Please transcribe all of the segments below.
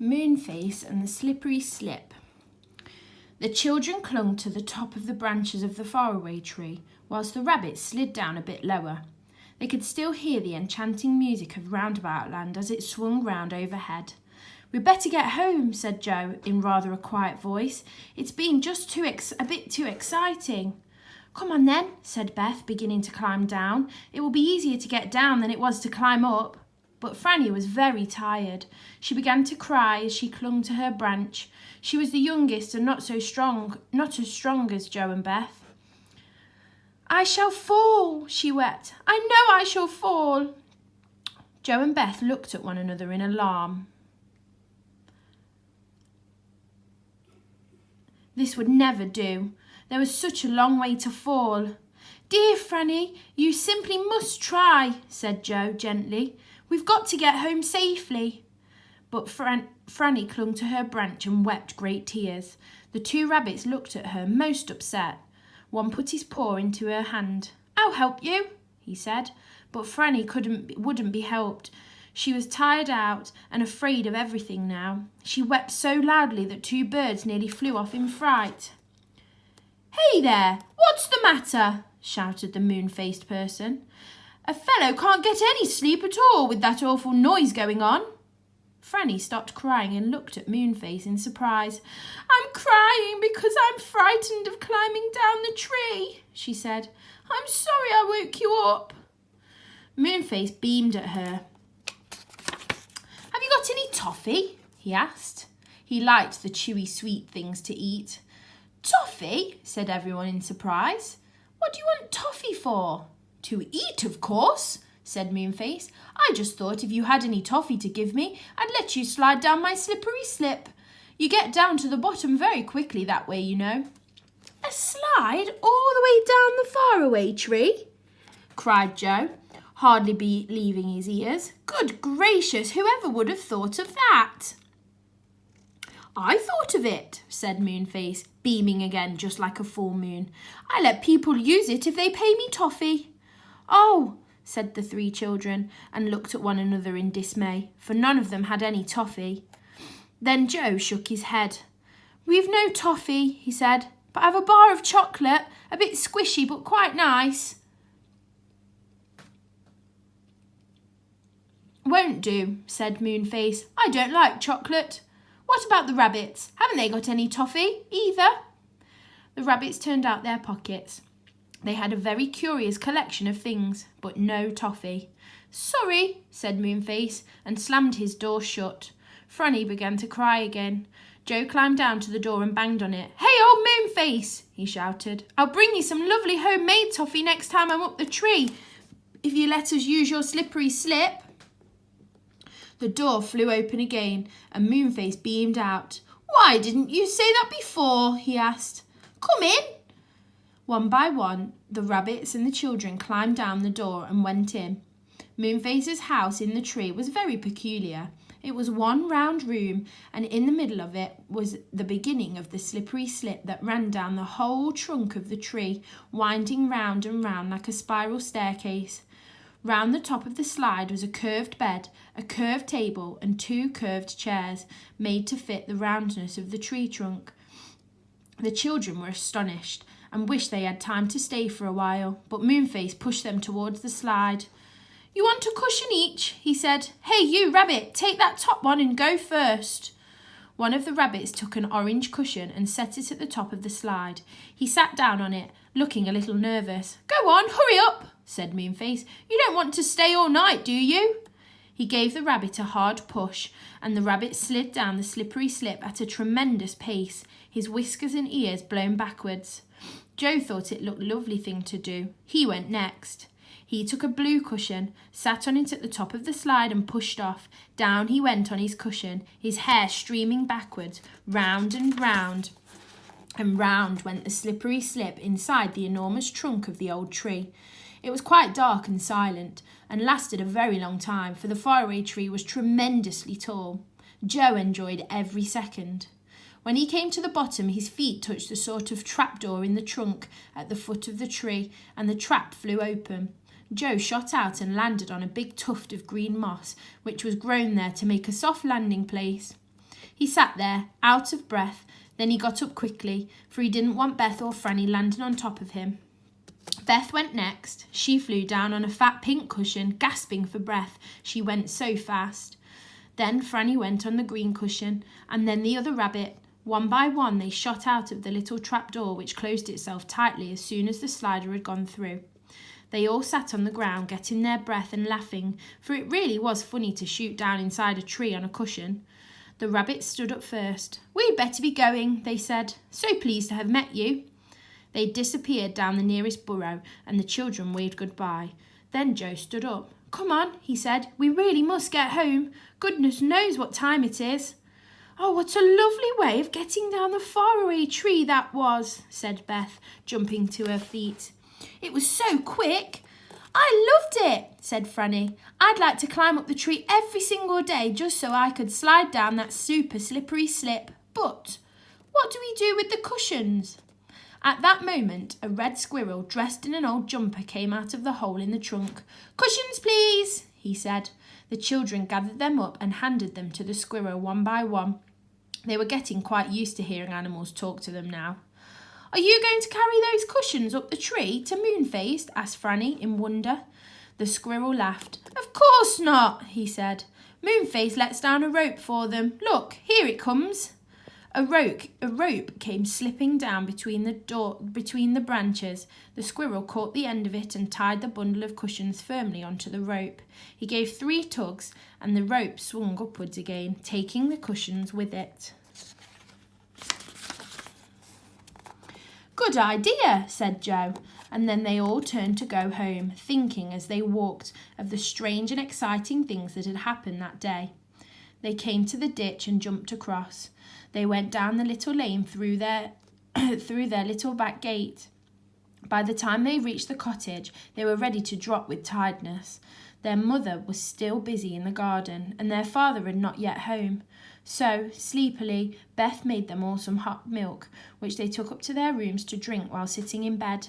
Moonface and the Slippery Slip. The children clung to the top of the branches of the faraway tree, whilst the rabbits slid down a bit lower. They could still hear the enchanting music of Roundabout Land as it swung round overhead. "We'd better get home," said Joe in rather a quiet voice. "It's been just a bit too exciting." "Come on then," said Beth, beginning to climb down. "It will be easier to get down than it was to climb up." But Franny was very tired. She began to cry as she clung to her branch. She was the youngest and not as strong as Joe and Beth. "I shall fall," she wept. "I know I shall fall." Joe and Beth looked at one another in alarm. This would never do. There was such a long way to fall. "Dear Franny, you simply must try," said Joe gently. "We've got to get home safely." But Franny clung to her branch and wept great tears. The two rabbits looked at her most upset. One put his paw into her hand. "I'll help you," he said. But Franny wouldn't be helped. She was tired out and afraid of everything now. She wept so loudly that two birds nearly flew off in fright. "Hey there, what's the matter?" shouted the moon-faced person. "A fellow can't get any sleep at all with that awful noise going on." Franny stopped crying and looked at Moonface in surprise. "I'm crying because I'm frightened of climbing down the tree," she said. "I'm sorry I woke you up." Moonface beamed at her. "Have you got any toffee?" he asked. He liked the chewy sweet things to eat. "Toffee?" said everyone in surprise. "What do you want toffee for?" "To eat, of course," said Moonface. "I just thought if you had any toffee to give me, I'd let you slide down my slippery slip. You get down to the bottom very quickly that way, you know." "A slide all the way down the faraway tree?" cried Joe, hardly believing his ears. "Good gracious, whoever would have thought of that?" "I thought of it," said Moonface, beaming again just like a full moon. "I let people use it if they pay me toffee." "Oh," said the three children, and looked at one another in dismay, for none of them had any toffee. Then Joe shook his head. "We've no toffee," he said, "but I've a bar of chocolate, a bit squishy but quite nice." "Won't do," said Moonface. "I don't like chocolate. What about the rabbits? Haven't they got any toffee either?" The rabbits turned out their pockets. They had a very curious collection of things, but no toffee. "Sorry," said Moonface, and slammed his door shut. Franny began to cry again. Joe climbed down to the door and banged on it. "Hey, old Moonface," he shouted. "I'll bring you some lovely homemade toffee next time I'm up the tree, if you let us use your slippery slip." The door flew open again, and Moonface beamed out. "Why didn't you say that before?" he asked. "Come in." One by one, the rabbits and the children climbed down the door and went in. Moonface's house in the tree was very peculiar. It was one round room, and in the middle of it was the beginning of the slippery slip that ran down the whole trunk of the tree, winding round and round like a spiral staircase. Round the top of the slide was a curved bed, a curved table, and two curved chairs, made to fit the roundness of the tree trunk. The children were astonished and wished they had time to stay for a while, but Moonface pushed them towards the slide. "You want a cushion each?" he said. "Hey, you rabbit, take that top one and go first." One of the rabbits took an orange cushion and set it at the top of the slide. He sat down on it, looking a little nervous. "Go on, hurry up," said Moonface. "You don't want to stay all night, do you?" He gave the rabbit a hard push, and the rabbit slid down the slippery slip at a tremendous pace, his whiskers and ears blown backwards. Joe thought it looked a lovely thing to do. He went next. He took a blue cushion, sat on it at the top of the slide and pushed off. Down he went on his cushion, his hair streaming backwards, round and round. And round went the slippery slip inside the enormous trunk of the old tree. It was quite dark and silent, and lasted a very long time, for the faraway tree was tremendously tall. Joe enjoyed every second. When he came to the bottom, his feet touched a sort of trapdoor in the trunk at the foot of the tree, and the trap flew open. Joe shot out and landed on a big tuft of green moss, which was grown there to make a soft landing place. He sat there, out of breath. Then he got up quickly, for he didn't want Beth or Franny landing on top of him. Beth went next. She flew down on a fat pink cushion, gasping for breath. She went so fast. Then Franny went on the green cushion, and then the other rabbit. One by one they shot out of the little trapdoor, which closed itself tightly as soon as the slider had gone through. They all sat on the ground, getting their breath and laughing, for it really was funny to shoot down inside a tree on a cushion. The rabbits stood up first. "We'd better be going," they said. "So pleased to have met you." They disappeared down the nearest burrow, and the children waved goodbye. Then Joe stood up. "Come on," he said. "We really must get home. Goodness knows what time it is." "Oh, what a lovely way of getting down the faraway tree that was," said Beth, jumping to her feet. "It was so quick." "I loved it," said Franny. "I'd like to climb up the tree every single day just so I could slide down that super slippery slip. But what do we do with the cushions?" At that moment, a red squirrel dressed in an old jumper came out of the hole in the trunk. "Cushions, please," he said. The children gathered them up and handed them to the squirrel one by one. They were getting quite used to hearing animals talk to them now. "Are you going to carry those cushions up the tree to Moonface?" asked Franny in wonder. The squirrel laughed. "Of course not," he said. "Moonface lets down a rope for them. Look, here it comes." A rope came slipping down between the branches. The squirrel caught the end of it and tied the bundle of cushions firmly onto the rope. He gave 3 tugs, and the rope swung upwards again, taking the cushions with it. "Good idea," said Joe, and then they all turned to go home, thinking as they walked of the strange and exciting things that had happened that day. They came to the ditch and jumped across. They went down the little lane through their little back gate. By the time they reached the cottage, they were ready to drop with tiredness. Their mother was still busy in the garden, and their father had not yet home. So, sleepily, Beth made them all some hot milk, which they took up to their rooms to drink while sitting in bed.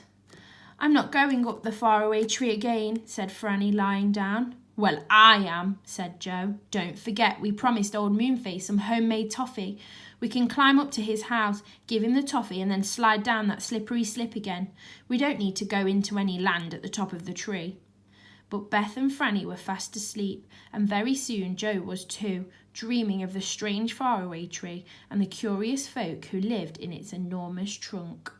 "I'm not going up the faraway tree again," said Franny, lying down. "Well, I am," said Joe. "Don't forget, we promised old Moonface some homemade toffee. We can climb up to his house, give him the toffee, and then slide down that slippery slip again. We don't need to go into any land at the top of the tree." But Beth and Franny were fast asleep, and very soon Joe was too, dreaming of the strange faraway tree and the curious folk who lived in its enormous trunk.